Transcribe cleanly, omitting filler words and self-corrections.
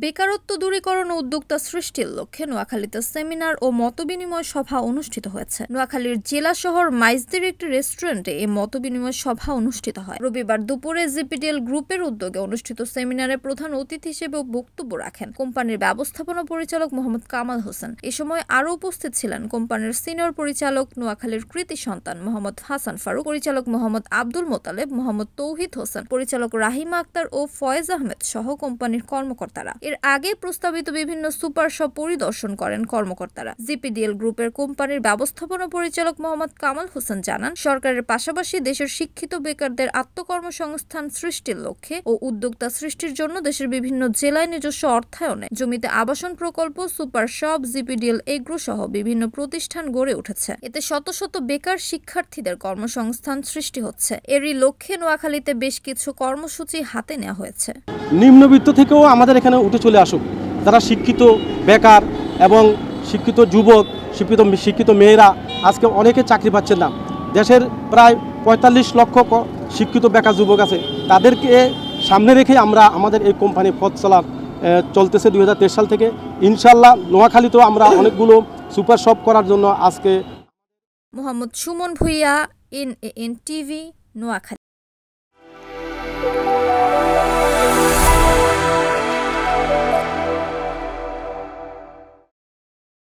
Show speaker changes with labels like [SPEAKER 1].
[SPEAKER 1] বেকারত্ব দূরীকরণ ও উদ্যোক্তা সৃষ্টির লক্ষ্যে নোয়াখালীতে সেমিনার ও মতবিনিময় সভা অনুষ্ঠিত হয়েছে। নোয়াখালীর জেলা শহর মাইজদির একটি রেস্টুরেন্টে এই মতবিনিময় সভা অনুষ্ঠিত হয়। রবিবার দুপুরে জিপিডিএল গ্রুপের উদ্যোগে অনুষ্ঠিত সেমিনারে প্রধান অতিথি হিসেবে বক্তব্য রাখেন কোম্পানির ব্যবস্থাপনা পরিচালক মোহাম্মদ কামাল হোসেন। এ সময় আরও উপস্থিত ছিলেন কোম্পানির সিনিয়র পরিচালক, নোয়াখালীর কৃতি সন্তান মোহাম্মদ হাসান ফারুক, পরিচালক মোহাম্মদ আব্দুল মোতালেব, মোহাম্মদ তৌহিদ হোসেন, পরিচালক রাহিমা আক্তার ও ফয়েজ আহমেদ সহ কোম্পানির কর্মকর্তারা। এর আগে প্রস্তাবিত বিভিন্ন সুপার শপ পরিদর্শন করেন কর্মকর্তারা। জিপিডিএল গ্রুপের কোম্পানির ব্যবস্থাপনা পরিচালক মোহাম্মদ কামাল হোসেন জানান, সরকারের পাশাপাশি দেশের শিক্ষিত বেকারদের আত্মকর্মসংস্থান সৃষ্টির লক্ষ্যে ও উদ্যোক্তা সৃষ্টির জন্য দেশের বিভিন্ন জেলায় নিজস্ব অর্থায়নে জমিতে আবাসন প্রকল্প, সুপার শপ, জিপিডিএল এগ্রো সহ বিভিন্ন প্রতিষ্ঠান গড়ে উঠেছে। এতে শত শত বেকার শিক্ষার্থীদের কর্মসংস্থান সৃষ্টি হচ্ছে। এরই লক্ষ্যে নোয়াখালীতে বেশ কিছু কর্মসূচি হাতে নেওয়া হয়েছে।
[SPEAKER 2] নিম্নবিত্ত থেকেও আমাদের এখানে উঠে চলে আসুক, যারা শিক্ষিত বেকার এবং শিক্ষিত যুবক, শিক্ষিত মেয়েরা আজকে অনেকে চাকরি পাচ্ছেন না। দেশের প্রায় ৪৫ লক্ষ শিক্ষিত বেকার যুবক আছে, তাদেরকে সামনে রেখে আমরা আমাদের এই কোম্পানি পথ চলতেছে 2023 সাল থেকে। ইনশাল্লাহ নোয়াখালীতেও আমরা অনেকগুলো সুপার শপ করার জন্য আজকে।
[SPEAKER 1] Mohammad Suman Bhuiyan, NAN TV, Noakhali.